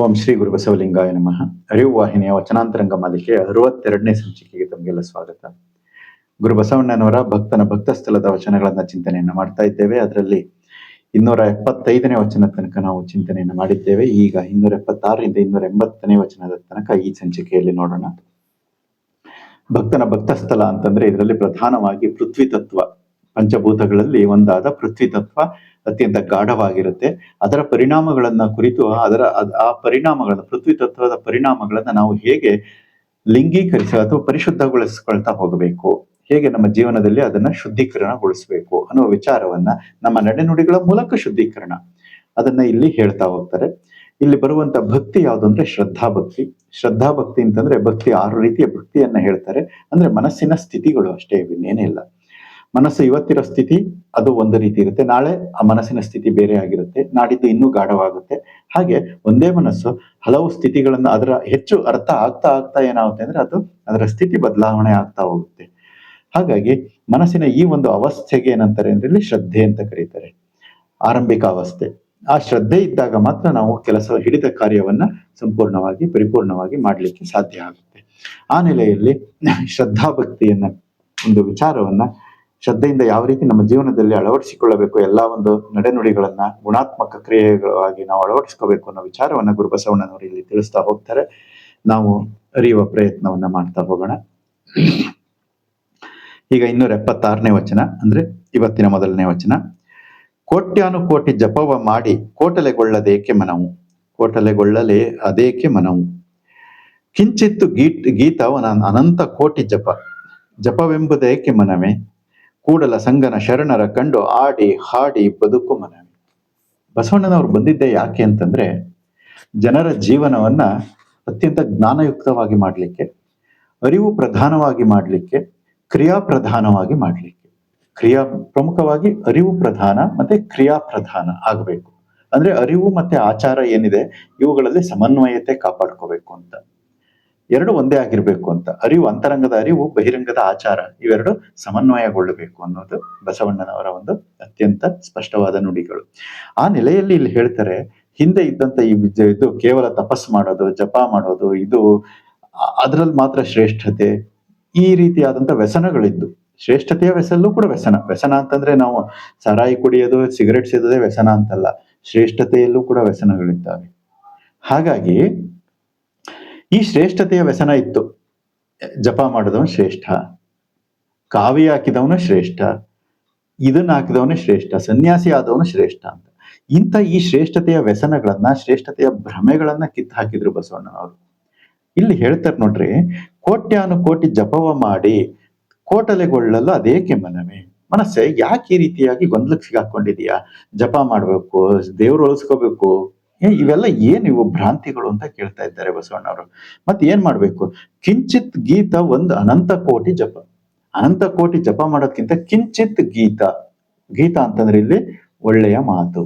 ಓಂ ಶ್ರೀ ಗುರು ಬಸವಲಿಂಗಾಯ ನಮಃ. ಅರಿವು ವಾಹಿನಿಯ ವಚನಾಂತರಂಗ ಮಾಲಿಕೆ 62ನೇ ಸಂಚಿಕೆಗೆ ತಮಗೆಲ್ಲ ಸ್ವಾಗತ. ಗುರು ಬಸವಣ್ಣನವರ ಭಕ್ತನ ಭಕ್ತಸ್ಥಲದ ವಚನಗಳನ್ನ ಚಿಂತನೆಯನ್ನ ಮಾಡ್ತಾ ಇದ್ದೇವೆ. ಅದರಲ್ಲಿ 275ನೇ ವಚನ ತನಕ ನಾವು ಚಿಂತನೆಯನ್ನ ಮಾಡಿದ್ದೇವೆ. ಈಗ 276ರಿಂದ 280ನೇ ವಚನದ ತನಕ ಈ ಸಂಚಿಕೆಯಲ್ಲಿ ನೋಡೋಣ. ಭಕ್ತನ ಭಕ್ತಸ್ಥಲ ಅಂತಂದ್ರೆ ಇದರಲ್ಲಿ ಪ್ರಧಾನವಾಗಿ ಪೃಥ್ವಿ ತತ್ವ, ಪಂಚಭೂತಗಳಲ್ಲಿ ಒಂದಾದ ಪೃಥ್ವಿ ತತ್ವ ಅತ್ಯಂತ ಗಾಢವಾಗಿರುತ್ತೆ. ಅದರ ಪರಿಣಾಮಗಳನ್ನ ಕುರಿತು ಆ ಪರಿಣಾಮಗಳನ್ನ, ಪೃಥ್ವಿ ತತ್ವದ ಪರಿಣಾಮಗಳನ್ನ ನಾವು ಹೇಗೆ ಲಿಂಗೀಕರಿಸ ಅಥವಾ ಪರಿಶುದ್ಧಗೊಳಿಸ್ಕೊಳ್ತಾ ಹೋಗಬೇಕು, ಹೇಗೆ ನಮ್ಮ ಜೀವನದಲ್ಲಿ ಅದನ್ನ ಶುದ್ಧೀಕರಣಗೊಳಿಸಬೇಕು ಅನ್ನುವ ವಿಚಾರವನ್ನ ನಮ್ಮ ನಡೆನುಡಿಗಳ ಮೂಲಕ ಶುದ್ಧೀಕರಣ ಅದನ್ನ ಇಲ್ಲಿ ಹೇಳ್ತಾ ಹೋಗ್ತಾರೆ. ಇಲ್ಲಿ ಬರುವಂತ ಭಕ್ತಿ ಯಾವುದು ಅಂದ್ರೆ ಶ್ರದ್ಧಾ ಭಕ್ತಿ. ಶ್ರದ್ಧಾ ಭಕ್ತಿ ಅಂತಂದ್ರೆ ಭಕ್ತಿ 6 ರೀತಿಯ ಭಕ್ತಿಯನ್ನ ಹೇಳ್ತಾರೆ. ಅಂದ್ರೆ ಮನಸ್ಸಿನ ಸ್ಥಿತಿಗಳು ಅಷ್ಟೇ, ಇನ್ನೇನೇ ಇಲ್ಲ. ಮನಸ್ಸು ಇವತ್ತಿರೋ ಸ್ಥಿತಿ ಅದು ಒಂದು ರೀತಿ ಇರುತ್ತೆ, ನಾಳೆ ಆ ಮನಸ್ಸಿನ ಸ್ಥಿತಿ ಬೇರೆ ಆಗಿರುತ್ತೆ, ನಾಡಿದ್ದು ಇನ್ನೂ ಗಾಢವಾಗುತ್ತೆ. ಹಾಗೆ ಒಂದೇ ಮನಸ್ಸು ಹಲವು ಸ್ಥಿತಿಗಳನ್ನ ಅದರ ಹೆಚ್ಚು ಅರ್ಥ ಆಗ್ತಾ ಆಗ್ತಾ ಏನಾಗುತ್ತೆ ಅಂದ್ರೆ ಅದರ ಸ್ಥಿತಿ ಬದಲಾವಣೆ ಆಗ್ತಾ ಹೋಗುತ್ತೆ. ಹಾಗಾಗಿ ಮನಸ್ಸಿನ ಈ ಒಂದು ಅವಸ್ಥೆಗೆ ಏನಂತಾರೆ ಅಂದ್ರೆ ಇಲ್ಲಿ ಶ್ರದ್ಧೆ ಅಂತ ಕರೀತಾರೆ, ಆರಂಭಿಕ ಅವಸ್ಥೆ. ಆ ಶ್ರದ್ಧೆ ಇದ್ದಾಗ ಮಾತ್ರ ನಾವು ಹಿಡಿದ ಕಾರ್ಯವನ್ನ ಸಂಪೂರ್ಣವಾಗಿ ಪರಿಪೂರ್ಣವಾಗಿ ಮಾಡ್ಲಿಕ್ಕೆ ಸಾಧ್ಯ ಆಗುತ್ತೆ. ಆ ನೆಲೆಯಲ್ಲಿ ಶ್ರದ್ಧಾ ಭಕ್ತಿಯನ್ನ, ಒಂದು ವಿಚಾರವನ್ನ ಶ್ರದ್ಧೆಯಿಂದ ಯಾವ ರೀತಿ ನಮ್ಮ ಜೀವನದಲ್ಲಿ ಅಳವಡಿಸಿಕೊಳ್ಳಬೇಕು, ಎಲ್ಲಾ ಒಂದು ನಡೆನುಡಿಗಳನ್ನ ಗುಣಾತ್ಮಕ ಕ್ರಿಯೆಗಳಾಗಿ ನಾವು ಅಳವಡಿಸ್ಕೋಬೇಕು ಅನ್ನೋ ವಿಚಾರವನ್ನ ಗುರು ಬಸವಣ್ಣನವರು ಇಲ್ಲಿ ತಿಳಿಸ್ತಾ ಹೋಗ್ತಾರೆ. ನಾವು ಅರಿಯುವ ಪ್ರಯತ್ನವನ್ನ ಮಾಡ್ತಾ ಹೋಗೋಣ. ಈಗ 276ನೇ ವಚನ ಅಂದ್ರೆ ಇವತ್ತಿನ ಮೊದಲನೇ ವಚನ. ಕೋಟ್ಯಾನುಕೋಟಿ ಜಪವ ಮಾಡಿ ಕೋಟಲೆಗೊಳ್ಳದೇಕೆ ಮನವು, ಕೋಟಲೆಗೊಳ್ಳಲೇ ಅದೇಕೆ ಮನವು. ಕಿಂಚಿತ್ತು ಗೀತವನ ಅನಂತ ಕೋಟಿ ಜಪವೆಂಬುದೇಕೆ ಮನವೇ. ಕೂಡಲ ಸಂಗನ ಶರಣರ ಕಂಡು ಆಡಿ ಹಾಡಿ ಬದುಕು ಮನವೇ. ಬಸವಣ್ಣನವರು ಬಂದಿದ್ದೆ ಯಾಕೆ ಅಂತಂದ್ರೆ ಜನರ ಜೀವನವನ್ನ ಅತ್ಯಂತ ಜ್ಞಾನಯುಕ್ತವಾಗಿ ಮಾಡ್ಲಿಕ್ಕೆ, ಅರಿವು ಪ್ರಧಾನವಾಗಿ ಮಾಡ್ಲಿಕ್ಕೆ, ಕ್ರಿಯಾ ಪ್ರಧಾನವಾಗಿ ಮಾಡ್ಲಿಕ್ಕೆ. ಪ್ರಮುಖವಾಗಿ ಅರಿವು ಪ್ರಧಾನ ಮತ್ತೆ ಕ್ರಿಯಾ ಪ್ರಧಾನ ಆಗ್ಬೇಕು. ಅಂದ್ರೆ ಅರಿವು ಮತ್ತೆ ಆಚಾರ ಏನಿದೆ ಇವುಗಳಲ್ಲಿ ಸಮನ್ವಯತೆ ಕಾಪಾಡ್ಕೋಬೇಕು ಅಂತ, ಎರಡು ಒಂದೇ ಆಗಿರ್ಬೇಕು ಅಂತ. ಅಂತರಂಗದ ಅರಿವು, ಬಹಿರಂಗದ ಆಚಾರ ಇವೆರಡು ಸಮನ್ವಯಗೊಳ್ಳಬೇಕು ಅನ್ನೋದು ಬಸವಣ್ಣನವರ ಒಂದು ಅತ್ಯಂತ ಸ್ಪಷ್ಟವಾದ ನುಡಿಗಳು. ಆ ನೆಲೆಯಲ್ಲಿ ಇಲ್ಲಿ ಹೇಳ್ತಾರೆ, ಹಿಂದೆ ಇದ್ದಂತ ಇದು ಕೇವಲ ತಪಸ್ ಮಾಡೋದು, ಜಪ ಮಾಡೋದು, ಇದು ಅದ್ರಲ್ಲಿ ಮಾತ್ರ ಶ್ರೇಷ್ಠತೆ, ಈ ರೀತಿಯಾದಂತ ವ್ಯಸನಗಳಿದ್ದು. ಶ್ರೇಷ್ಠತೆಯ ವ್ಯಸನಲ್ಲೂ ಕೂಡ ವ್ಯಸನ ಅಂತಂದ್ರೆ ನಾವು ಸಾರಾಯಿ ಕುಡಿಯೋದು, ಸಿಗರೆಟ್ ಸೇದೋದೇ ವ್ಯಸನ ಅಂತಲ್ಲ, ಶ್ರೇಷ್ಠತೆಯಲ್ಲೂ ಕೂಡ ವ್ಯಸನಗಳಿದ್ದಾವೆ. ಹಾಗಾಗಿ ಈ ಶ್ರೇಷ್ಠತೆಯ ವ್ಯಸನ ಇತ್ತು. ಜಪ ಮಾಡಿದವನು ಶ್ರೇಷ್ಠ, ಕಾವಿ ಹಾಕಿದವನು ಶ್ರೇಷ್ಠ, ಇದನ್ನ ಹಾಕಿದವನೇ ಶ್ರೇಷ್ಠ, ಸನ್ಯಾಸಿ ಆದವನು ಶ್ರೇಷ್ಠ ಅಂತ. ಇಂಥ ಈ ಶ್ರೇಷ್ಠತೆಯ ವ್ಯಸನಗಳನ್ನ, ಶ್ರೇಷ್ಠತೆಯ ಭ್ರಮೆಗಳನ್ನ ಕಿತ್ತು ಹಾಕಿದ್ರು ಬಸವಣ್ಣನವರು. ಇಲ್ಲಿ ಹೇಳ್ತಾರೆ ನೋಡ್ರಿ, ಕೋಟ್ಯಾನುಕೋಟಿ ಜಪವ ಮಾಡಿ ಕೋಟಲೆಗೊಳ್ಳಲು ಅದೇಕೆ ಮನವೇ. ಮನಸ್ಸೆ ಯಾಕೆ ಈ ರೀತಿಯಾಗಿ ಗೊಂದಲಕ್ಕೆ ಸಿಗಾಕೊಂಡಿದೀಯಾ? ಜಪ ಮಾಡ್ಬೇಕು, ದೇವ್ರು ಒಲಿಸ್ಕೋಬೇಕು, ಇವೆಲ್ಲ ಏನ್ ಇವು ಭ್ರಾಂತಿಗಳು ಅಂತ ಕೇಳ್ತಾ ಇದ್ದಾರೆ ಬಸವಣ್ಣವರು. ಮತ್ತೆ ಏನ್ ಮಾಡ್ಬೇಕು? ಕಿಂಚಿತ್ ಗೀತ ಒಂದು ಅನಂತ ಕೋಟಿ ಜಪ. ಅನಂತ ಕೋಟಿ ಜಪ ಮಾಡೋದ್ಕಿಂತ ಕಿಂಚಿತ್ ಗೀತ ಅಂತಂದ್ರೆ ಇಲ್ಲಿ ಒಳ್ಳೆಯ ಮಾತು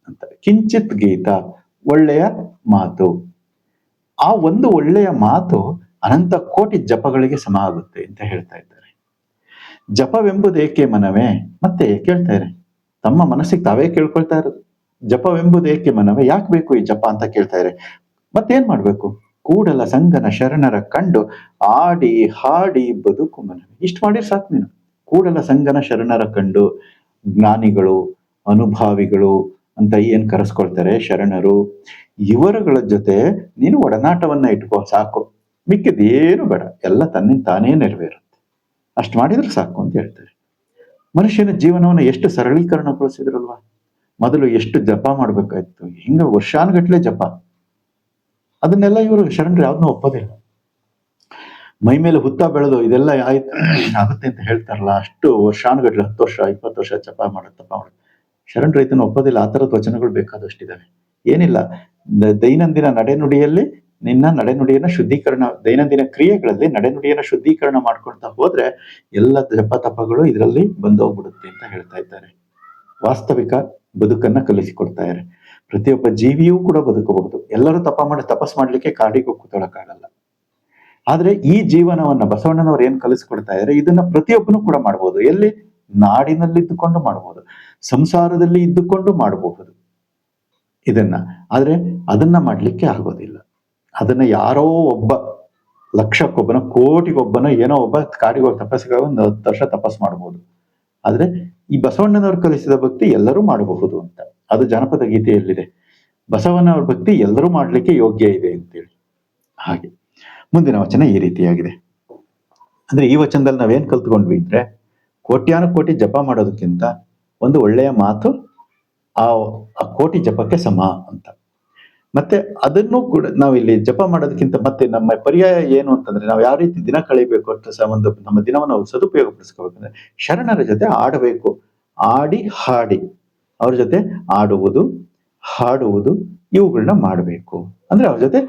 ಅಂತ. ಕಿಂಚಿತ್ ಗೀತ ಒಳ್ಳೆಯ ಮಾತು, ಆ ಒಂದು ಒಳ್ಳೆಯ ಮಾತು ಅನಂತ ಕೋಟಿ ಜಪಗಳಿಗೆ ಸಮ ಆಗುತ್ತೆ ಅಂತ ಹೇಳ್ತಾ ಇದ್ದಾರೆ. ಜಪವೆಂಬುದೇಕೆ ಮನವೇ. ಮತ್ತೆ ಕೇಳ್ತಾರೆ, ತಮ್ಮ ಮನಸ್ಸಿಗೆ ತಾವೇ ಕೇಳ್ಕೊಳ್ತಾ ಇರೋದು, ಜಪವೆಂಬುದೇಕೆ ಮನವೇ, ಯಾಕೆ ಬೇಕು ಈ ಜಪ ಅಂತ ಕೇಳ್ತಾ ಇದ್ದಾರೆ. ಮತ್ತೇನ್ ಮಾಡ್ಬೇಕು? ಕೂಡಲ ಸಂಗನ ಶರಣರ ಕಂಡು ಆಡಿ ಹಾಡಿ ಬದುಕು ಮನವೇ. ಇಷ್ಟು ಮಾಡಿದ್ರೆ ಸಾಕು ನೀನು. ಕೂಡಲ ಸಂಗನ ಶರಣರ ಕಂಡು, ಜ್ಞಾನಿಗಳು, ಅನುಭಾವಿಗಳು ಅಂತ ಏನ್ ಕರೆಸ್ಕೊಳ್ತಾರೆ ಶರಣರು, ಇವರುಗಳ ಜೊತೆ ನೀನು ಒಡನಾಟವನ್ನ ಇಟ್ಕೋ ಸಾಕು, ಮಿಕ್ಕಿದೇನು ಬೇಡ, ಎಲ್ಲ ತನ್ನಿಂದ ತಾನೇ ನೆರವೇರುತ್ತೆ. ಅಷ್ಟು ಮಾಡಿದ್ರೆ ಸಾಕು ಅಂತ ಹೇಳ್ತಾರೆ. ಮನುಷ್ಯನ ಜೀವನವನ್ನ ಎಷ್ಟು ಸರಳೀಕರಣಗೊಳಿಸಿದ್ರಲ್ವಾ. ಮೊದಲು ಎಷ್ಟು ಜಪ ಮಾಡ್ಬೇಕಾಯ್ತು, ಹಿಂಗ ವರ್ಷಾನುಗಟ್ಲೆ ಜಪ, ಅದನ್ನೆಲ್ಲ ಇವರು ಶರಣರು ಯಾವ್ದನ್ನೂ ಒಪ್ಪೋದಿಲ್ಲ. ಮೈ ಮೇಲೆ ಹುತ್ತ ಬೆಳೆದು ಇದೆಲ್ಲ ಆಗುತ್ತೆ ಅಂತ ಹೇಳ್ತಾರಲ್ಲ, ಅಷ್ಟು ವರ್ಷಾನುಗಟ್ಲೆ 10 ವರ್ಷ 20 ವರ್ಷ ಜಪ ಮಾಡೋದು ಶರಣರು ಇದನ್ನು ಒಪ್ಪೋದಿಲ್ಲ. ಆ ತರದ ವಚನಗಳು ಬೇಕಾದಷ್ಟಿದಾವೆ. ಏನಿಲ್ಲ, ದೈನಂದಿನ ನಡೆನುಡಿಯಲ್ಲಿ ನಿನ್ನ ನಡೆನುಡಿಯನ್ನ ಶುದ್ಧೀಕರಣ, ದೈನಂದಿನ ಕ್ರಿಯೆಗಳಲ್ಲಿ ನಡೆನುಡಿಯನ್ನ ಶುದ್ಧೀಕರಣ ಮಾಡ್ಕೊಳ್ತಾ ಹೋದ್ರೆ ಎಲ್ಲ ಜಪ ತಪಗಳು ಇದರಲ್ಲಿ ಬಂದೋಗ್ಬಿಡುತ್ತೆ ಅಂತ ಹೇಳ್ತಾ ಇದ್ದಾರೆ. ವಾಸ್ತವಿಕ ಬದುಕನ್ನ ಕಲಿಸಿಕೊಡ್ತಾ ಇದ್ದಾರೆ. ಪ್ರತಿಯೊಬ್ಬ ಜೀವಿಯೂ ಕೂಡ ಬದುಕಬಹುದು. ಎಲ್ಲರೂ ತಪಸ್ ಮಾಡ್ಲಿಕ್ಕೆ ಕಾಡಿಗೂ ಕೂತ್ಕೊಳ್ಳೋಕ್ಕಾಗಲ್ಲ. ಆದ್ರೆ ಈ ಜೀವನವನ್ನ ಬಸವಣ್ಣನವರು ಏನ್ ಕಲಿಸ್ಕೊಡ್ತಾ ಇದ್ದಾರೆ, ಇದನ್ನ ಪ್ರತಿಯೊಬ್ಬನು ಕೂಡ ಮಾಡ್ಬೋದು. ಎಲ್ಲಿ? ನಾಡಿನಲ್ಲಿ ಇದ್ದುಕೊಂಡು ಮಾಡ್ಬೋದು, ಸಂಸಾರದಲ್ಲಿ ಇದ್ದುಕೊಂಡು ಮಾಡಬಹುದು. ಇದನ್ನ. ಆದ್ರೆ ಅದನ್ನ ಮಾಡ್ಲಿಕ್ಕೆ ಆಗೋದಿಲ್ಲ. ಅದನ್ನ ಯಾರೋ ಒಬ್ಬ ಲಕ್ಷಕ್ಕೊಬ್ಬನೋ ಕೋಟಿಗೊಬ್ಬನೋ ಏನೋ ಒಬ್ಬ ಕಾಡಿಗೆ ಹೋಗಿ ತಪಸ್ಸಿಗೆ ಒಂದು 10 ವರ್ಷ ತಪಸ್ ಮಾಡ್ಬೋದು. ಆದ್ರೆ ಈ ಬಸವಣ್ಣನವರು ಕಲಿಸಿದ ಭಕ್ತಿ ಎಲ್ಲರೂ ಮಾಡಬಹುದು ಅಂತ. ಅದು ಜನಪದ ಗೀತೆಯಲ್ಲಿದೆ. ಬಸವಣ್ಣನವರ ಭಕ್ತಿ ಎಲ್ಲರೂ ಮಾಡ್ಲಿಕ್ಕೆ ಯೋಗ್ಯ ಇದೆ ಅಂತೇಳಿ. ಹಾಗೆ ಮುಂದಿನ ವಚನ ಈ ರೀತಿಯಾಗಿದೆ. ಅಂದ್ರೆ ಈ ವಚನದಲ್ಲಿ ನಾವೇನ್ ಕಲ್ತ್ಕೊಂಡ್ವಿ ಅಂದ್ರೆ, ಕೋಟ್ಯಾನು ಕೋಟಿ ಜಪ ಮಾಡೋದಕ್ಕಿಂತ ಒಂದು ಒಳ್ಳೆಯ ಮಾತು ಆ ಕೋಟಿ ಜಪಕ್ಕೆ ಸಮ ಅಂತ. ಮತ್ತೆ ಅದನ್ನು ಕೂಡ ನಾವಿಲ್ಲಿ ಜಪ ಮಾಡೋದಕ್ಕಿಂತ ಮತ್ತೆ ನಮ್ಮ ಪರ್ಯಾಯ ಏನು ಅಂತಂದ್ರೆ, ನಾವು ಯಾವ ರೀತಿ ದಿನ ಕಳಿಬೇಕು ಅಂತ ಒಂದು ನಮ್ಮ ದಿನವನ್ನು ನಾವು ಸದುಪಯೋಗ ಪಡಿಸ್ಕೋಬೇಕಂದ್ರೆ ಶರಣರ ಜೊತೆ ಆಡಬೇಕು. ಆಡಿ ಹಾಡಿ ಅವ್ರ ಜೊತೆ ಆಡುವುದು, ಹಾಡುವುದು ಇವುಗಳನ್ನ ಮಾಡಬೇಕು. ಅಂದ್ರೆ ಅವ್ರ ಜೊತೆ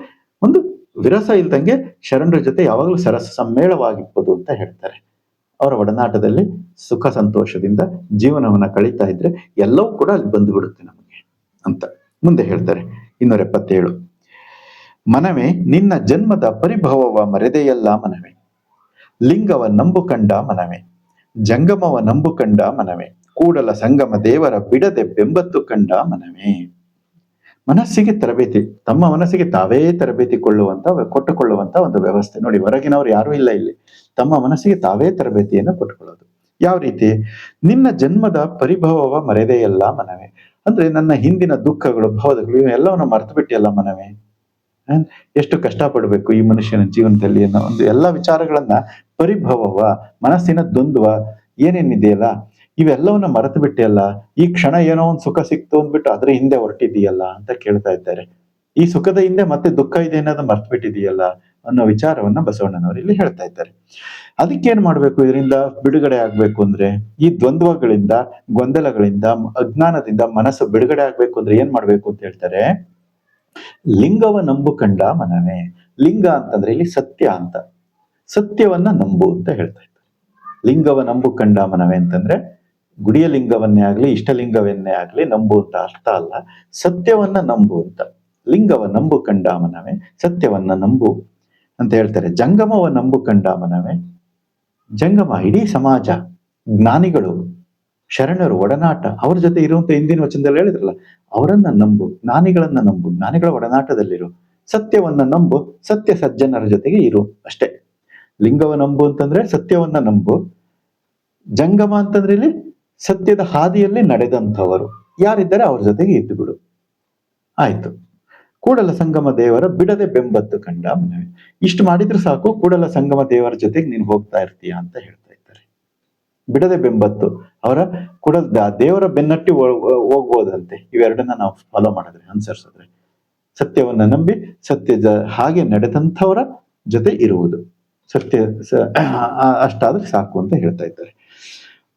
ಒಂದು ವಿರಸ ಇಲ್ದಂಗೆ ಶರಣರ ಜೊತೆ ಯಾವಾಗಲೂ ಸರಸ ಸಮ್ಮೇಳವಾಗಿರ್ಬೋದು ಅಂತ ಹೇಳ್ತಾರೆ. ಅವರ ಒಡನಾಟದಲ್ಲಿ ಸುಖ ಸಂತೋಷದಿಂದ ಜೀವನವನ್ನ ಕಳೀತಾ ಇದ್ರೆ ಎಲ್ಲವೂ ಕೂಡ ಅಲ್ಲಿ ಬಂದು ಬಿಡುತ್ತೆ ನಮಗೆ ಅಂತ ಮುಂದೆ ಹೇಳ್ತಾರೆ. 277 ಮನವೇ ನಿನ್ನ ಜನ್ಮದ ಪರಿಭವವ ಮರೆದೆಯಲ್ಲ ಮನವೇ, ಲಿಂಗವ ನಂಬು ಕಂಡ ಮನವೇ, ಜಂಗಮವ ನಂಬು ಕಂಡ ಮನವೇ, ಕೂಡಲ ಸಂಗಮ ದೇವರ ಬಿಡದೆ ಬೆಂಬತ್ತು ಕಂಡ ಮನವೇ. ಮನಸ್ಸಿಗೆ ತರಬೇತಿ, ತಮ್ಮ ಮನಸ್ಸಿಗೆ ತಾವೇ ತರಬೇತಿ ಕೊಟ್ಟುಕೊಳ್ಳುವಂತ ಒಂದು ವ್ಯವಸ್ಥೆ ನೋಡಿ. ಹೊರಗಿನವ್ರು ಯಾರೂ ಇಲ್ಲ ಇಲ್ಲಿ. ತಮ್ಮ ಮನಸ್ಸಿಗೆ ತಾವೇ ತರಬೇತಿಯನ್ನು ಕೊಟ್ಟುಕೊಳ್ಳೋದು. ಯಾವ ರೀತಿ? ನಿನ್ನ ಜನ್ಮದ ಪರಿಭವವ ಮರೆದೆಯಲ್ಲ ಮನವೇ, ಅಂದ್ರೆ ನನ್ನ ಹಿಂದಿನ ದುಃಖಗಳು ಭವದಗಳು ಎಲ್ಲವನ್ನು ಮರೆತು ಬಿಟ್ಟಿಯಲ್ಲ ಮನವೇ. ಎಷ್ಟು ಕಷ್ಟಪಡ್ಬೇಕು ಈ ಮನುಷ್ಯನ ಜೀವನದಲ್ಲಿ ಅನ್ನೋ ಒಂದು ಎಲ್ಲ ವಿಚಾರಗಳನ್ನ, ಪರಿಭವವ ಮನಸ್ಸಿನ ದ್ವಂದ್ವ ಏನೇನಿದೆಯಲ್ಲ ಇವೆಲ್ಲವನ್ನ ಮರೆತು ಬಿಟ್ಟಿಯಲ್ಲ. ಈ ಕ್ಷಣ ಏನೋ ಒಂದು ಸುಖ ಸಿಕ್ತು ಅಂದ್ಬಿಟ್ಟು ಅದ್ರ ಹಿಂದೆ ಹೊರಟಿದೀಯಲ್ಲ ಅಂತ ಕೇಳ್ತಾ ಇದ್ದಾರೆ. ಈ ಸುಖದ ಹಿಂದೆ ಮತ್ತೆ ದುಃಖ ಇದೆ ಅನ್ನೋದು ಮರ್ತು ಬಿಟ್ಟಿದೀಯಲ್ಲ ಅನ್ನೋ ವಿಚಾರವನ್ನ ಬಸವಣ್ಣನವರು ಇಲ್ಲಿ ಹೇಳ್ತಾ ಇದ್ದಾರೆ. ಅದಕ್ಕೇನ್ ಮಾಡ್ಬೇಕು? ಇದರಿಂದ ಬಿಡುಗಡೆ ಆಗ್ಬೇಕು ಅಂದ್ರೆ, ಈ ದ್ವಂದ್ವಗಳಿಂದ, ಗೊಂದಲಗಳಿಂದ, ಅಜ್ಞಾನದಿಂದ ಮನಸ್ಸು ಬಿಡುಗಡೆ ಆಗ್ಬೇಕು ಅಂದ್ರೆ ಏನ್ ಮಾಡ್ಬೇಕು ಅಂತ ಹೇಳ್ತಾರೆ. ಲಿಂಗವ ನಂಬು ಕಂಡ ಮನವೇ. ಲಿಂಗ ಅಂತಂದ್ರೆ ಇಲ್ಲಿ ಸತ್ಯ ಅಂತ. ಸತ್ಯವನ್ನ ನಂಬು ಅಂತ ಹೇಳ್ತಾ ಇದ್ದಾರೆ. ಲಿಂಗವ ನಂಬು ಕಂಡ ಮನವೇ ಅಂತಂದ್ರೆ ಗುಡಿಯ ಲಿಂಗವನ್ನೇ ಆಗ್ಲಿ ಇಷ್ಟಲಿಂಗವನ್ನೇ ಆಗ್ಲಿ ನಂಬು ಅಂತ ಅರ್ಥ ಅಲ್ಲ. ಸತ್ಯವನ್ನ ನಂಬು ಅಂತ. ಲಿಂಗವ ನಂಬು ಕಂಡ ಮನವೇ, ಸತ್ಯವನ್ನ ನಂಬು ಅಂತ ಹೇಳ್ತಾರೆ. ಜಂಗಮವ ನಂಬು ಕಂಡ ಮನವೇ, ಜಂಗಮ ಇಡೀ ಸಮಾಜ, ಜ್ಞಾನಿಗಳು, ಶರಣರು ಒಡನಾಟ ಅವ್ರ ಜೊತೆ ಇರುವಂತ ಹಿಂದಿನ ವಚನದಲ್ಲಿ ಹೇಳಿದ್ರಲ್ಲ, ಅವರನ್ನ ನಂಬು, ಜ್ಞಾನಿಗಳನ್ನ ನಂಬು, ಜ್ಞಾನಿಗಳ ಒಡನಾಟದಲ್ಲಿರು. ಸತ್ಯವನ್ನ ನಂಬು, ಸತ್ಯ ಸಜ್ಜನರ ಜೊತೆಗೆ ಇರು ಅಷ್ಟೇ. ಲಿಂಗವ ನಂಬು ಅಂತಂದ್ರೆ ಸತ್ಯವನ್ನ ನಂಬು. ಜಂಗಮ ಅಂತಂದ್ರೆ ಇಲ್ಲಿ ಸತ್ಯದ ಹಾದಿಯಲ್ಲಿ ನಡೆದಂಥವರು ಯಾರಿದ್ದಾರೆ ಅವ್ರ ಜೊತೆಗೆ ಇದ್ದು ಬಿಡು. ಆಯ್ತು. ಕೂಡಲ ಸಂಗಮ ದೇವರ ಬಿಡದೆ ಬೆಂಬತ್ತು ಕಂಡ ಮನವೇ. ಇಷ್ಟು ಮಾಡಿದ್ರೆ ಸಾಕು, ಕೂಡಲ ಸಂಗಮ ದೇವರ ಜೊತೆಗೆ ನೀನು ಹೋಗ್ತಾ ಇರ್ತೀಯ ಅಂತ ಹೇಳ್ತಾ ಇದ್ದಾರೆ. ಬಿಡದೆ ಬೆಂಬತ್ತು, ಅವರ ದೇವರ ಬೆನ್ನಟ್ಟಿ ಹೋಗ್ಬೋದಂತೆ. ಇವೆರಡನ್ನ ನಾವು ಫಾಲೋ ಮಾಡಿದ್ರೆ, ಅನುಸರಿಸಿದ್ರೆ, ಸತ್ಯವನ್ನ ನಂಬಿ ಸತ್ಯದ ಹಾಗೆ ನಡೆದಂಥವರ ಜೊತೆ ಇರುವುದು, ಸತ್ಯ ಅಷ್ಟಾದ್ರೆ ಸಾಕು ಅಂತ ಹೇಳ್ತಾ ಇದ್ದಾರೆ.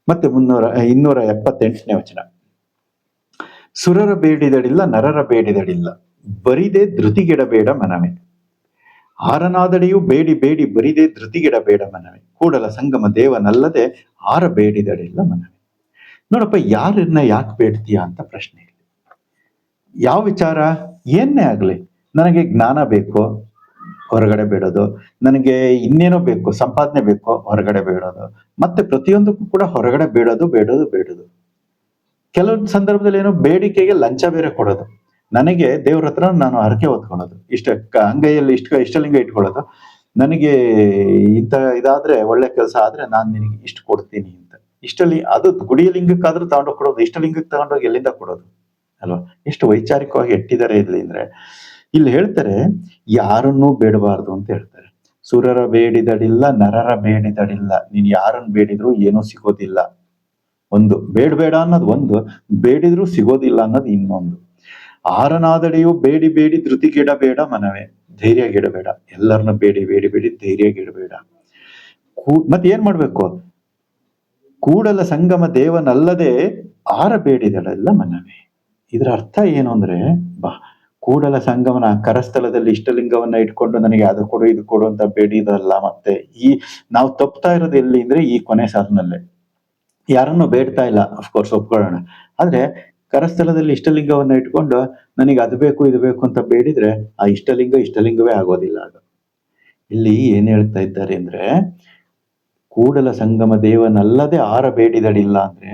ಮತ್ತೆ 278ನೇ ವಚನ. ಸುರರ ಬೇಡಿದಡಿಲ್ಲ ನರರ ಬೇಡಿದಡಿಲ್ಲ, ಬರಿದೆ ಧೃತಿಗೆಡಬೇಡ ಮನವೇ, ಆರನಾದಡೆಯೂ ಬೇಡಿ ಬೇಡಿ ಬರಿದೆ ಧೃತಿಗೆಡಬೇಡ ಮನವೇ, ಕೂಡಲ ಸಂಗಮ ದೇವನಲ್ಲದೆ ಆರ ಬೇಡಿದಡಿಲ್ಲ ಮನವೇ. ನೋಡಪ್ಪ, ಯಾರನ್ನ ಯಾಕೆ ಬೇಡ್ತೀಯ ಅಂತ ಪ್ರಶ್ನೆ. ಯಾವ ವಿಚಾರ ಏನೇ ಆಗ್ಲಿ, ನನಗೆ ಜ್ಞಾನ ಬೇಕು ಹೊರಗಡೆ ಬೇಡೋದು, ನನಗೆ ಇನ್ನೇನೋ ಬೇಕು ಸಂಪಾದನೆ ಬೇಕು ಹೊರಗಡೆ ಬೇಡೋದು, ಮತ್ತೆ ಪ್ರತಿಯೊಂದಕ್ಕೂ ಕೂಡ ಹೊರಗಡೆ ಬೇಡೋದು ಬೇಡೋದು ಬೇಡೋದು. ಕೆಲವೊಂದು ಸಂದರ್ಭದಲ್ಲಿ ಏನೋ ಬೇಡಿಕೆಗೆ ಲಂಚ ಬೇರೆ ಕೊಡೋದು. ನನಗೆ ದೇವ್ರ ಹತ್ರ ನಾನು ಹರಕೆ ಹೊತ್ಕೊಳ್ಳೋದು, ಅಂಗೈಯಲ್ಲಿ ಇಷ್ಟಲಿಂಗ ಇಟ್ಕೊಳ್ಳೋದು, ನನಗೆ ಇದಾದ್ರೆ ಒಳ್ಳೆ ಕೆಲಸ ಆದ್ರೆ ನಾನು ನಿನಗೆ ಇಷ್ಟು ಕೊಡ್ತೀನಿ ಅಂತ. ಅದು ಗುಡಿಯ ಲಿಂಗಕ್ಕಾದ್ರೂ ತಗೊಂಡೋಗಿ ಕೊಡೋದು, ಇಷ್ಟಲಿಂಗಕ್ಕೆ ತಗೊಂಡೋಗಿ ಎಲ್ಲಿಂದ ಕೊಡೋದು ಅಲ್ವಾ? ಎಷ್ಟು ವೈಚಾರಿಕವಾಗಿ ಎಟ್ಟಿದ್ದಾರೆ ಇಲ್ಲಿ ಅಂದ್ರೆ. ಇಲ್ಲಿ ಹೇಳ್ತಾರೆ ಯಾರನ್ನೂ ಬೇಡಬಾರ್ದು ಅಂತ ಹೇಳ್ತಾರೆ. ಸುರರ ಬೇಡಿದಡಿಲ್ಲ ನರರ ಬೇಡಿದಡಿಲ್ಲ. ನೀನ್ ಯಾರನ್ನ ಬೇಡಿದ್ರು ಏನೂ ಸಿಗೋದಿಲ್ಲ. ಒಂದು ಬೇಡಬೇಡ ಅನ್ನೋದು ಒಂದು, ಬೇಡಿದ್ರು ಸಿಗೋದಿಲ್ಲ ಅನ್ನೋದು ಇನ್ನೊಂದು. ಆರನಾದಡೆಯೂ ಬೇಡಿ ಬೇಡಿ ಧೃತಿಗೆಡಬೇಡ ಮನವೇ, ಧೈರ್ಯಗೆಡಬೇಡ. ಎಲ್ಲರನ್ನ ಬೇಡಿ ಬೇಡಿ ಬೇಡಿ ಧೈರ್ಯಗೆಡಬೇಡ. ಮತ್ತೆ ಏನ್ ಮಾಡ್ಬೇಕು? ಕೂಡಲ ಸಂಗಮ ದೇವನಲ್ಲದೆ ಆರ ಬೇಡಿದಡಲ್ಲ ಮನವೇ. ಇದರ ಅರ್ಥ ಏನು ಅಂದ್ರೆ, ಕೂಡಲ ಸಂಗಮನ ಕರಸ್ಥಲದಲ್ಲಿ ಇಷ್ಟಲಿಂಗವನ್ನ ಇಟ್ಕೊಂಡು ನನಗೆ ಅದು ಕೊಡು ಇದು ಕೊಡು ಅಂತ ಬೇಡಿದಲ್ಲ. ಮತ್ತೆ ನಾವು ತಪ್ತಾ ಇರೋದು ಎಲ್ಲಿ ಅಂದ್ರೆ ಈ ಕೊನೆ ಸಾಲಿನಲ್ಲೇ. ಯಾರನ್ನು ಬೇಡ್ತಾ ಇಲ್ಲ, ಅಫ್ಕೋರ್ಸ್ ಒಪ್ಕೊಳ್ಳೋಣ. ಆದ್ರೆ ಕರಸ್ಥಲದಲ್ಲಿ ಇಷ್ಟಲಿಂಗವನ್ನ ಇಟ್ಕೊಂಡು ನನಗೆ ಅದು ಬೇಕು ಇದು ಬೇಕು ಅಂತ ಬೇಡಿದ್ರೆ ಆ ಇಷ್ಟಲಿಂಗವೇ ಆಗೋದಿಲ್ಲ. ಆಗ ಇಲ್ಲಿ ಏನ್ ಹೇಳ್ತಾ ಇದ್ದಾರೆ ಅಂದ್ರೆ, ಕೂಡಲ ಸಂಗಮ ದೇವನಲ್ಲದೆ ಆರ ಬೇಡಿದಡಿಲ್ಲ ಅಂದ್ರೆ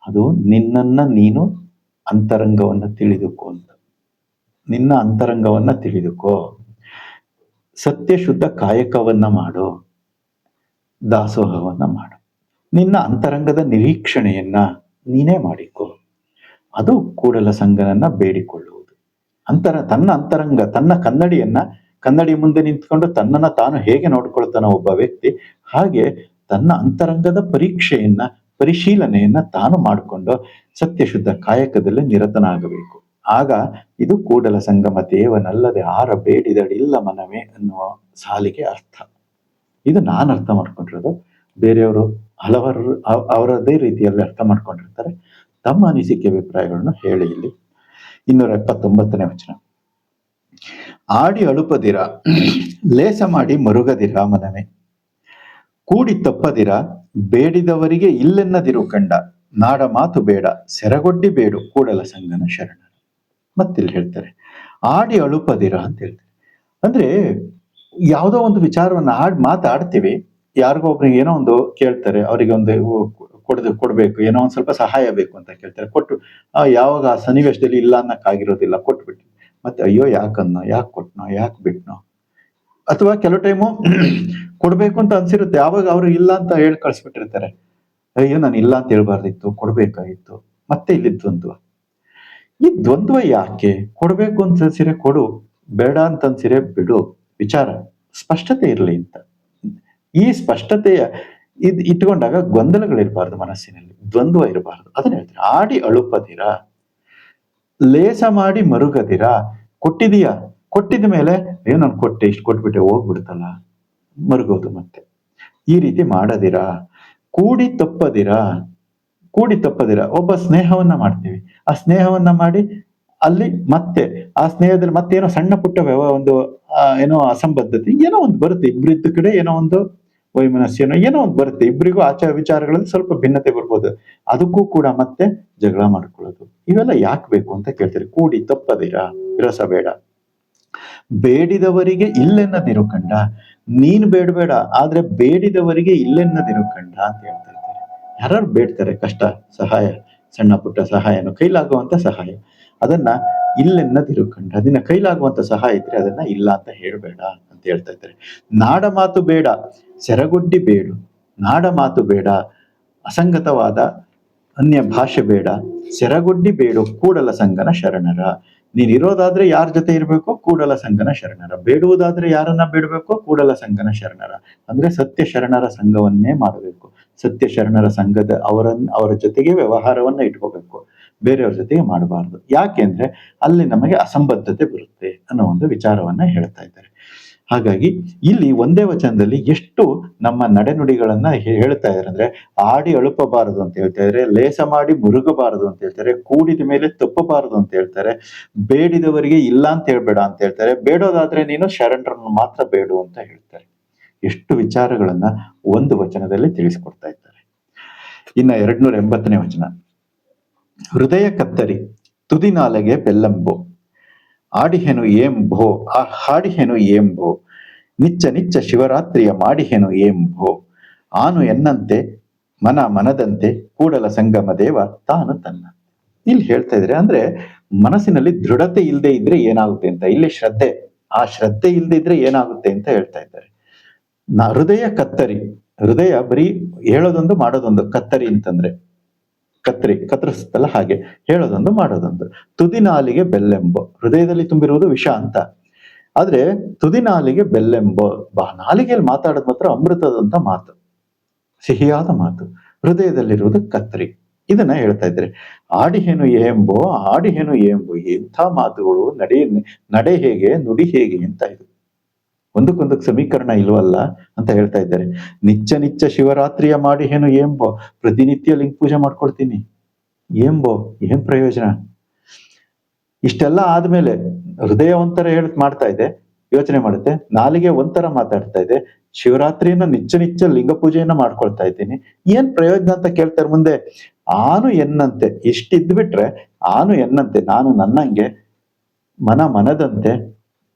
ಅದು ನಿನ್ನನ್ನ ನೀನು ಅಂತರಂಗವನ್ನ ತಿಳಿದುಕೋ ಅಂತ. ನಿನ್ನ ಅಂತರಂಗವನ್ನ ತಿಳಿದುಕೋ, ಸತ್ಯ ಶುದ್ಧ ಕಾಯಕವನ್ನ ಮಾಡು, ದಾಸೋಹವನ್ನ ಮಾಡು, ನಿನ್ನ ಅಂತರಂಗದ ನಿರೀಕ್ಷಣೆಯನ್ನ ನೀನೇ ಮಾಡಿಕೊ. ಅದು ಕೂಡಲ ಸಂಗನನ್ನ ಬೇಡಿಕೊಳ್ಳುವುದು. ತನ್ನ ಅಂತರಂಗ, ತನ್ನ ಕನ್ನಡಿ ಮುಂದೆ ನಿಂತ್ಕೊಂಡು ತನ್ನನ್ನ ತಾನು ಹೇಗೆ ನೋಡ್ಕೊಳ್ತಾನೋ ಒಬ್ಬ ವ್ಯಕ್ತಿ, ಹಾಗೆ ತನ್ನ ಅಂತರಂಗದ ಪರೀಕ್ಷೆಯನ್ನ, ಪರಿಶೀಲನೆಯನ್ನ ತಾನು ಮಾಡಿಕೊಂಡು ಸತ್ಯಶುದ್ಧ ಕಾಯಕದಲ್ಲಿ ನಿರತನಾಗಬೇಕು. ಆಗ ಇದು ಕೂಡಲ ಸಂಗಮ ದೇವನಲ್ಲದೆ ಆರ ಬೇಡಿದಡಿಲ್ಲ ಮನವೇ ಅನ್ನುವ ಸಾಲಿಗೆ ಅರ್ಥ. ಇದು ನಾನು ಅರ್ಥ ಮಾಡ್ಕೊಂಡಿರೋದು. ಬೇರೆಯವರು ಹಲವಾರು ಅವರದೇ ರೀತಿಯಲ್ಲಿ ಅರ್ಥ ಮಾಡ್ಕೊಂಡಿರ್ತಾರೆ. ತಮ್ಮ ಅನಿಸಿಕೆ ಅಭಿಪ್ರಾಯಗಳನ್ನು ಹೇಳಿ. ಇಲ್ಲಿ 279ನೇ ವಚನ. ಆಡಿ ಅಳುಪದಿರ, ಲೇಸ ಮಾಡಿ ಮರುಗದಿರ ಮನವೇ, ಕೂಡಿ ತಪ್ಪದಿರ, ಬೇಡಿದವರಿಗೆ ಇಲ್ಲೆನ್ನದಿರು ಕಂಡ, ನಾಡ ಮಾತು ಬೇಡ, ಸೆರಗೊಡ್ಡಿ ಬೇಡು ಕೂಡಲ ಸಂಗನ ಶರಣ. ಮತ್ತಿಲ್ಲಿ ಹೇಳ್ತಾರೆ ಆಡಿ ಅಳುಪದಿರ ಅಂತ ಹೇಳ್ತಾರೆ. ಅಂದ್ರೆ ಯಾವುದೋ ಒಂದು ವಿಚಾರವನ್ನ ಮಾತಾಡ್ತೀವಿ, ಯಾರಿಗೋ ಒಬ್ರಿಗೆ ಏನೋ ಒಂದು ಕೇಳ್ತಾರೆ, ಅವರಿಗೆ ಒಂದು ಕೊಡ್ಬೇಕು, ಏನೋ ಒಂದ್ ಸ್ವಲ್ಪ ಸಹಾಯ ಬೇಕು ಅಂತ ಕೇಳ್ತಾರೆ, ಕೊಟ್ಟು ಯಾವಾಗ ಆ ಸನ್ನಿವೇಶದಲ್ಲಿ ಇಲ್ಲ ಅನ್ನಕ್ಕಾಗಿರೋದಿಲ್ಲ, ಕೊಟ್ಬಿಟ್ಟು ಮತ್ತೆ ಅಯ್ಯೋ ಯಾಕನ್ನೋ, ಯಾಕೆ ಕೊಟ್ನೋ, ಯಾಕೆ ಬಿಟ್ನೋ. ಅಥವಾ ಕೆಲವು ಟೈಮು ಕೊಡ್ಬೇಕು ಅಂತ ಅನ್ಸಿರುತ್ತೆ, ಯಾವಾಗ ಅವ್ರು ಇಲ್ಲ ಅಂತ ಹೇಳಿ ಕಳ್ಸಿಬಿಟ್ಟಿರ್ತಾರೆ, ಅಯ್ಯೋ ನಾನು ಇಲ್ಲ ಅಂತ ಹೇಳ್ಬಾರ್ದಿತ್ತು, ಕೊಡ್ಬೇಕಾಗಿತ್ತು. ಮತ್ತೆ ಇಲ್ಲಿ ದ್ವಂದ್ವ. ಈ ದ್ವಂದ್ವ ಯಾಕೆ? ಕೊಡ್ಬೇಕು ಅಂತ ಅನ್ಸಿರೆ ಕೊಡು, ಬೇಡ ಅಂತ ಅನ್ಸಿರೆ ಬಿಡು. ವಿಚಾರ ಸ್ಪಷ್ಟತೆ ಇರಲಿ ಅಂತ. ಈ ಸ್ಪಷ್ಟತೆಯ ಇಟ್ಕೊಂಡಾಗ ಗೊಂದಲಗಳಿರ್ಬಾರ್ದು ಮನಸ್ಸಿನಲ್ಲಿ, ದ್ವಂದ್ವ ಇರಬಾರ್ದು. ಅದನ್ನ ಹೇಳ್ತಾರೆ ಆಡಿ ಅಳುಪದಿರ, ಲೇಸ ಮಾಡಿ ಮರುಗದಿರ. ಕೊಟ್ಟಿದ ಮೇಲೆ ಅಯ್ಯೋ ನಾನು ಕೊಟ್ಟೆ, ಇಷ್ಟು ಕೊಟ್ಬಿಟ್ಟೆ, ಹೋಗ್ಬಿಡ್ತಲ್ಲ, ಮರುಗೋದು. ಮತ್ತೆ ಈ ರೀತಿ ಮಾಡದಿರ. ಕೂಡಿ ತಪ್ಪದಿರ. ಒಬ್ಬ ಸ್ನೇಹವನ್ನ ಮಾಡ್ತೀವಿ, ಆ ಸ್ನೇಹವನ್ನ ಮಾಡಿ ಅಲ್ಲಿ ಮತ್ತೆ ಆ ಸ್ನೇಹದಲ್ಲಿ ಮತ್ತೇನೋ ಸಣ್ಣ ಪುಟ್ಟ ಒಂದು ಏನೋ ಅಸಂಬದ್ಧತೆ ಏನೋ ಒಂದು ಬರುತ್ತೆ, ಇಬ್ಬರಿದ್ದ ಕಡೆ ಏನೋ ಒಂದು ವೈಮನಸ್ಯನೋ ಏನೋ ಒಂದು ಬರುತ್ತೆ, ಇಬ್ಬರಿಗೂ ಆಚಾರ ವಿಚಾರಗಳಲ್ಲಿ ಸ್ವಲ್ಪ ಭಿನ್ನತೆ ಬರ್ಬೋದು, ಅದಕ್ಕೂ ಕೂಡ ಮತ್ತೆ ಜಗಳ ಮಾಡ್ಕೊಳ್ಳೋದು. ಇವೆಲ್ಲ ಯಾಕೆ ಬೇಕು ಅಂತ ಕೇಳ್ತಾರೆ. ಕೂಡಿ ತಪ್ಪದಿರ, ವಿರಸಬೇಡ. ಬೇಡಿದವರಿಗೆ ಇಲ್ಲೆನ್ನದಿರು ಕಂಡ. ನೀನ್ ಬೇಡಬೇಡ, ಆದ್ರೆ ಬೇಡಿದವರಿಗೆ ಇಲ್ಲೆನ್ನದಿರು ಕಂಡ ಅಂತ ಹೇಳ್ತಾ ಇದ್ದಾರೆ. ಯಾರು ಬೇಡ್ತಾರೆ ಕಷ್ಟ, ಸಹಾಯ, ಸಣ್ಣ ಪುಟ್ಟ ಸಹಾಯನು, ಕೈಲಾಗುವಂತ ಸಹಾಯ, ಅದನ್ನ ಇಲ್ಲೆನ್ನದಿರು ಕಂಡ. ನಿನ್ನ ಕೈಲಾಗುವಂತ ಸಹಾಯ ಇದ್ರೆ ಅದನ್ನ ಇಲ್ಲ ಅಂತ ಹೇಳ್ಬೇಡ ಅಂತ ಹೇಳ್ತಾ ಇದ್ದಾರೆ. ನಾಡ ಮಾತು ಬೇಡ, ಸೆರಗೊಡ್ಡಿ ಬೇಡು. ನಾಡ ಮಾತು ಬೇಡ, ಅಸಂಗತವಾದ ಅನ್ಯ ಭಾಷೆ ಬೇಡ, ಸೆರಗೊಡ್ಡಿ ಬೇಡು ಕೂಡಲ ಸಂಗನ ಶರಣರ. ನೀನ್ ಇರೋದಾದ್ರೆ ಯಾರ ಜೊತೆ ಇರ್ಬೇಕು? ಕೂಡಲ ಸಂಗನ ಶರಣರ. ಬೇಡುವುದಾದ್ರೆ ಯಾರನ್ನ ಬೇಡಬೇಕು? ಕೂಡಲ ಸಂಗನ ಶರಣರ. ಅಂದ್ರೆ ಸತ್ಯ ಶರಣರ ಸಂಘವನ್ನೇ ಮಾಡಬೇಕು. ಸತ್ಯ ಶರಣರ ಸಂಘದ ಅವರ ಜೊತೆಗೆ ವ್ಯವಹಾರವನ್ನ ಇಟ್ಕೋಬೇಕು, ಬೇರೆಯವ್ರ ಜೊತೆಗೆ ಮಾಡಬಾರ್ದು. ಯಾಕೆಂದ್ರೆ ಅಲ್ಲಿ ನಮಗೆ ಅಸಂಬದ್ಧತೆ ಬರುತ್ತೆ ಅನ್ನೋ ಒಂದು ವಿಚಾರವನ್ನ ಹೇಳ್ತಾ ಇದ್ದಾರೆ. ಹಾಗಾಗಿ ಇಲ್ಲಿ ಒಂದೇ ವಚನದಲ್ಲಿ ಎಷ್ಟು ನಮ್ಮ ನಡೆನುಡಿಗಳನ್ನ ಹೇಳ್ತಾ ಇದ್ದಾರೆ ಅಂದ್ರೆ, ಆಡಿ ಅಳುಪಬಾರದು ಅಂತ ಹೇಳ್ತಾ ಇದ್ದಾರೆ, ಲೇಸ ಮಾಡಿ ಮುರುಗಬಾರದು ಅಂತ ಹೇಳ್ತಾರೆ, ಕೂಡಿದ ಮೇಲೆ ತಪ್ಪಬಾರದು ಅಂತ ಹೇಳ್ತಾರೆ, ಬೇಡಿದವರಿಗೆ ಇಲ್ಲ ಅಂತ ಹೇಳ್ಬೇಡ ಅಂತ ಹೇಳ್ತಾರೆ, ಬೇಡೋದಾದ್ರೆ ನೀನು ಶರಣರನ್ನು ಮಾತ್ರ ಬೇಡು ಅಂತ ಹೇಳ್ತಾರೆ. ಎಷ್ಟು ವಿಚಾರಗಳನ್ನ ಒಂದು ವಚನದಲ್ಲಿ ತಿಳಿಸಿಕೊಡ್ತಾ ಇದ್ದಾರೆ. ಇನ್ನ 280ನೇ ವಚನ. ಹೃದಯ ಕತ್ತರಿ, ತುದಿನಾಲೆಗೆ ಬೆಲ್ಲಂಬೋ, ಆಡಿಹೆನು ಏಂಭೋ, ಹಾಡಿಹೆನು ಏಂಭೋ, ನಿಚ್ಚ ಶಿವರಾತ್ರಿಯ ಮಾಡಿಹೆನು ಏಂಭೋ, ಆನು ಎನ್ನಂತೆ ಮನದಂತೆ ಕೂಡಲ ಸಂಗಮ ದೇವ ತಾನು ತನ್ನ. ಇಲ್ಲಿ ಹೇಳ್ತಾ ಇದ್ರೆ ಅಂದ್ರೆ ಮನಸ್ಸಿನಲ್ಲಿ ದೃಢತೆ ಇಲ್ಲದೆ ಇದ್ರೆ ಏನಾಗುತ್ತೆ ಅಂತ, ಇಲ್ಲಿ ಶ್ರದ್ಧೆ, ಆ ಶ್ರದ್ಧೆ ಇಲ್ಲದೆ ಇದ್ರೆ ಏನಾಗುತ್ತೆ ಅಂತ ಹೇಳ್ತಾ ಇದ್ದಾರೆ. ಹೃದಯ ಕತ್ತರಿ, ಹೃದಯ ಬರೀ ಹೇಳೋದೊಂದು ಮಾಡೋದೊಂದು. ಕತ್ತರಿ ಅಂತಂದ್ರೆ ಕತ್ತರಿಸುತ್ತಲ್ಲ, ಹಾಗೆ ಹೇಳೋದೊಂದು ಮಾಡೋದೊಂದು. ತುದಿನಾಲಿಗೆ ಬೆಲ್ಲೆಂಬೋ, ಹೃದಯದಲ್ಲಿ ತುಂಬಿರುವುದು ವಿಷ ಅಂತ, ಆದ್ರೆ ತುದಿನಾಲಿಗೆ ಬೆಲ್ಲೆಂಬೋ, ನಾಲಿಗೆಯಲ್ಲಿ ಮಾತಾಡೋದ್ ಮಾತ್ರ ಅಮೃತದಂತ ಮಾತು, ಸಿಹಿಯಾದ ಮಾತು. ಹೃದಯದಲ್ಲಿರುವುದು ಕತ್ತರಿ. ಇದನ್ನ ಹೇಳ್ತಾ ಇದ್ದಾರೆ. ಆಡಿಹೇನು ಏಂಬೋ, ಎಂಥ ಮಾತುಗಳು, ನಡೆ ಹೇಗೆ, ನುಡಿ ಹೇಗೆ ಅಂತ. ಇದು ಒಂದಕ್ಕೊಂದಕ್ಕೆ ಸಮೀಕರಣ ಇಲ್ವಲ್ಲ ಅಂತ ಹೇಳ್ತಾ ಇದ್ದಾರೆ. ನಿಚ್ಚ ಶಿವರಾತ್ರಿಯ ಮಾಡಿಹೇನು ಏಂಬೋ, ಪ್ರತಿನಿತ್ಯ ಲಿಂಗ ಪೂಜೆ ಮಾಡ್ಕೊಳ್ತೀನಿ, ಏಂಬೋ ಏನ್ ಪ್ರಯೋಜನ? ಇಷ್ಟೆಲ್ಲ ಆದ್ಮೇಲೆ ಹೃದಯ ಒಂಥರ ಮಾಡ್ತಾ ಇದೆ, ಯೋಚನೆ ಮಾಡುತ್ತೆ, ನಾಲಿಗೆ ಒಂಥರ ಮಾತಾಡ್ತಾ ಇದೆ, ಶಿವರಾತ್ರಿಯನ್ನ ನಿಚ್ಚ ಲಿಂಗ ಪೂಜೆಯನ್ನ ಮಾಡ್ಕೊಳ್ತಾ ಇದ್ದೀನಿ, ಏನ್ ಪ್ರಯೋಜನ ಅಂತ ಕೇಳ್ತಾರೆ ಮುಂದೆ. ಆನು ಎನ್ನಂತೆ, ಇಷ್ಟಿದ್ಬಿಟ್ರೆ ಆನು ಎನ್ನಂತೆ, ನಾನು ನನ್ನಂಗೆ, ಮನದಂತೆ,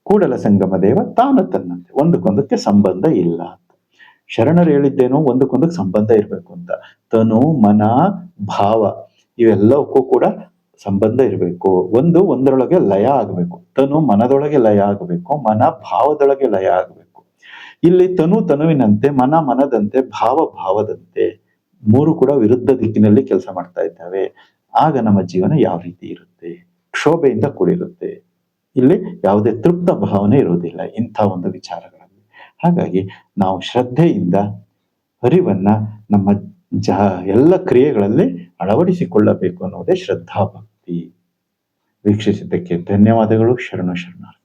ಕೂಡಲ ಸಂಗಮ ದೇವ ತಾನು ತನ್ನಂತೆ. ಒಂದಕ್ಕೊಂದಕ್ಕೆ ಸಂಬಂಧ ಇಲ್ಲ ಅಂತ ಶರಣರು ಹೇಳಿದ್ದೇನೋ, ಒಂದಕ್ಕೊಂದಕ್ಕೆ ಸಂಬಂಧ ಇರ್ಬೇಕು ಅಂತ. ತನು, ಮನ, ಭಾವ ಇವೆಲ್ಲವಕ್ಕೂ ಕೂಡ ಸಂಬಂಧ ಇರಬೇಕು. ಒಂದರೊಳಗೆ ಲಯ ಆಗಬೇಕು. ತನು ಮನದೊಳಗೆ ಲಯ ಆಗಬೇಕು, ಮನ ಭಾವದೊಳಗೆ ಲಯ ಆಗಬೇಕು. ಇಲ್ಲಿ ತನು ತನುವಿನಂತೆ, ಮನ ಮನದಂತೆ, ಭಾವ ಭಾವದಂತೆ ಮೂರು ಕೂಡ ವಿರುದ್ಧ ದಿಕ್ಕಿನಲ್ಲಿ ಕೆಲಸ ಮಾಡ್ತಾ ಇದ್ದಾವೆ. ಆಗ ನಮ್ಮ ಜೀವನ ಯಾವ ರೀತಿ ಇರುತ್ತೆ? ಕ್ಷೋಭೆಯಿಂದ ಕೂಡಿರುತ್ತೆ. ಇಲ್ಲಿ ಯಾವುದೇ ತೃಪ್ತ ಭಾವನೆ ಇರುವುದಿಲ್ಲ ಇಂಥ ಒಂದು ವಿಚಾರಗಳಲ್ಲಿ. ಹಾಗಾಗಿ ನಾವು ಶ್ರದ್ಧೆಯಿಂದ ಅರಿವನ್ನ ನಮ್ಮ ಎಲ್ಲ ಕ್ರಿಯೆಗಳಲ್ಲಿ ಅಳವಡಿಸಿಕೊಳ್ಳಬೇಕು ಅನ್ನೋದೇ ಶ್ರದ್ಧಾ ಭಕ್ತಿ. ವೀಕ್ಷಿಸಿದ್ದಕ್ಕೆ ಧನ್ಯವಾದಗಳು. ಶರಣು ಶರಣಾರ್ಥಿ.